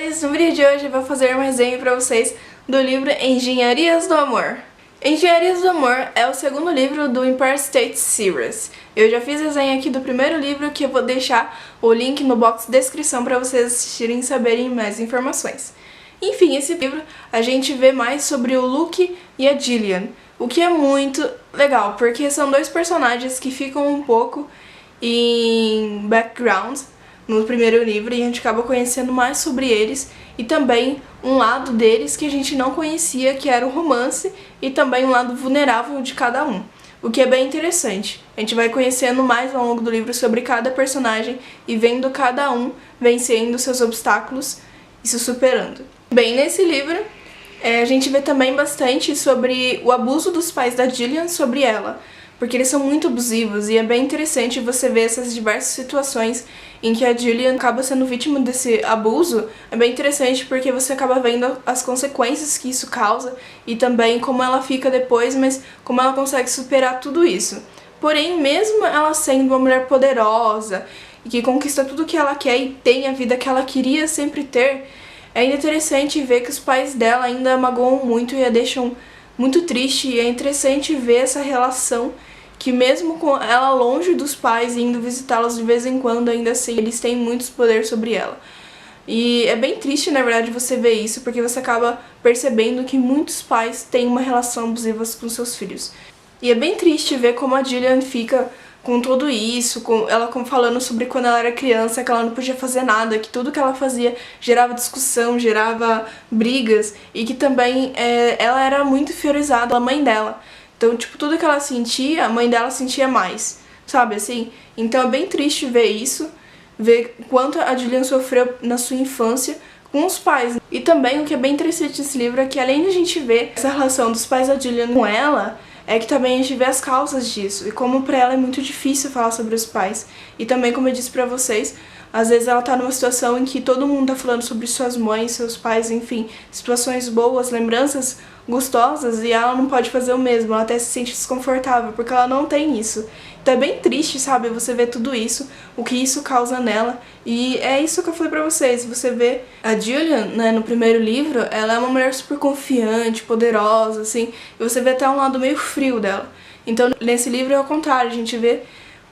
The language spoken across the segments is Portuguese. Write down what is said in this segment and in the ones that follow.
amores! No vídeo de hoje eu vou fazer uma resenha pra vocês do livro Engenharias do Amor. Engenharias do Amor é o segundo livro do Empire State Series. Eu já fiz resenha aqui do primeiro livro, que eu vou deixar o link no box de descrição pra vocês assistirem e saberem mais informações. Enfim, esse livro a gente vê mais sobre o Luke e a Gillian, o que é muito legal, porque são dois personagens que ficam um pouco em background no primeiro livro, e a gente acaba conhecendo mais sobre eles e também um lado deles que a gente não conhecia, que era o romance, e também um lado vulnerável de cada um, o que é bem interessante. A gente vai conhecendo mais ao longo do livro sobre cada personagem e vendo cada um vencendo seus obstáculos e se superando. Bem, nesse livro a gente vê também bastante sobre o abuso dos pais da Gillian sobre ela, porque eles são muito abusivos, e é bem interessante você ver essas diversas situações em que a Gillian acaba sendo vítima desse abuso. É bem interessante porque você acaba vendo as consequências que isso causa e também como ela fica depois, mas como ela consegue superar tudo isso. Porém, mesmo ela sendo uma mulher poderosa e que conquista tudo que ela quer e tem a vida que ela queria sempre ter, é ainda interessante ver que os pais dela ainda magoam muito e a deixam muito triste, e é interessante ver essa relação que mesmo com ela longe dos pais e indo visitá-los de vez em quando, ainda assim eles têm muitos poder sobre ela. E é bem triste, na verdade, você ver isso, porque você acaba percebendo que muitos pais têm uma relação abusiva com seus filhos. E é bem triste ver como a Gillian fica com tudo isso, com ela falando sobre quando ela era criança, que ela não podia fazer nada, que tudo que ela fazia gerava discussão, gerava brigas, e que também ela era muito inferiorizada pela mãe dela. Então, tipo, tudo que ela sentia, a mãe dela sentia mais, sabe, assim? Então é bem triste ver isso, ver quanto a Gillian sofreu na sua infância com os pais. E também o que é bem interessante nesse livro é que, além de a gente ver essa relação dos pais da Gillian com ela, é que também a gente vê as causas disso, e como pra ela é muito difícil falar sobre os pais. E também, como eu disse pra vocês, às vezes ela tá numa situação em que todo mundo tá falando sobre suas mães, seus pais, enfim, situações boas, lembranças gostosas, e ela não pode fazer o mesmo, ela até se sente desconfortável, porque ela não tem isso. Então é bem triste, sabe, você ver tudo isso, o que isso causa nela, e é isso que eu falei pra vocês. Você vê a Gillian, né, no primeiro livro, ela é uma mulher super confiante, poderosa, assim, e você vê até um lado meio frio dela. Então nesse livro é ao contrário, a gente vê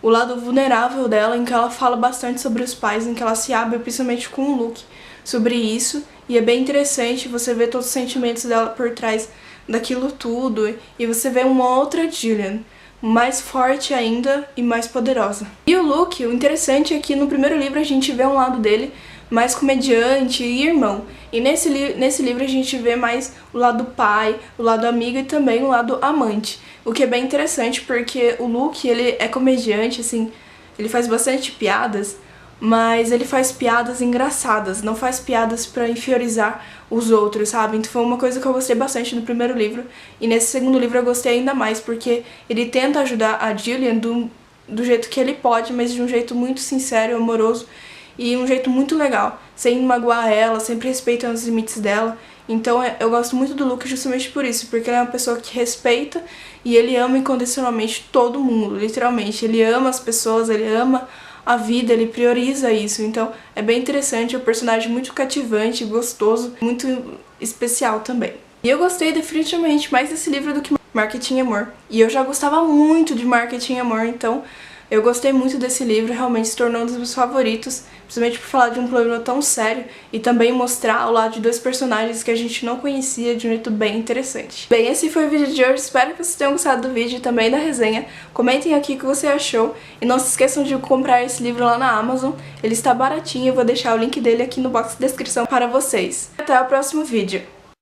o lado vulnerável dela, em que ela fala bastante sobre os pais, em que ela se abre principalmente com o Luke sobre isso, e é bem interessante você ver todos os sentimentos dela por trás daquilo tudo, e você vê uma outra Gillian, mais forte ainda e mais poderosa. E o Luke, o interessante é que no primeiro livro a gente vê um lado dele mais comediante e irmão, e nesse livro a gente vê mais o lado pai, o lado amigo e também o lado amante, o que é bem interessante porque o Luke, ele é comediante, assim, ele faz bastante piadas, mas ele faz piadas engraçadas, não faz piadas pra inferiorizar os outros, sabe? Então foi uma coisa que eu gostei bastante no primeiro livro, e nesse segundo livro eu gostei ainda mais, porque ele tenta ajudar a Gillian do jeito que ele pode, mas de um jeito muito sincero, amoroso, e um jeito muito legal, sem magoar ela, sempre respeitando os limites dela. Então eu gosto muito do Luke justamente por isso, porque ele é uma pessoa que respeita e ele ama incondicionalmente todo mundo, literalmente. Ele ama as pessoas, ele ama a vida, ele prioriza isso. Então é bem interessante, é um personagem muito cativante, gostoso, muito especial também. E eu gostei definitivamente mais desse livro do que Marketing e Amor. E eu já gostava muito de Marketing e Amor, então eu gostei muito desse livro, realmente se tornou um dos meus favoritos, principalmente por falar de um problema tão sério e também mostrar o lado de dois personagens que a gente não conhecia de um jeito bem interessante. Bem, esse foi o vídeo de hoje, espero que vocês tenham gostado do vídeo e também da resenha. Comentem aqui o que você achou e não se esqueçam de comprar esse livro lá na Amazon, ele está baratinho, eu vou deixar o link dele aqui no box de descrição para vocês. Até o próximo vídeo!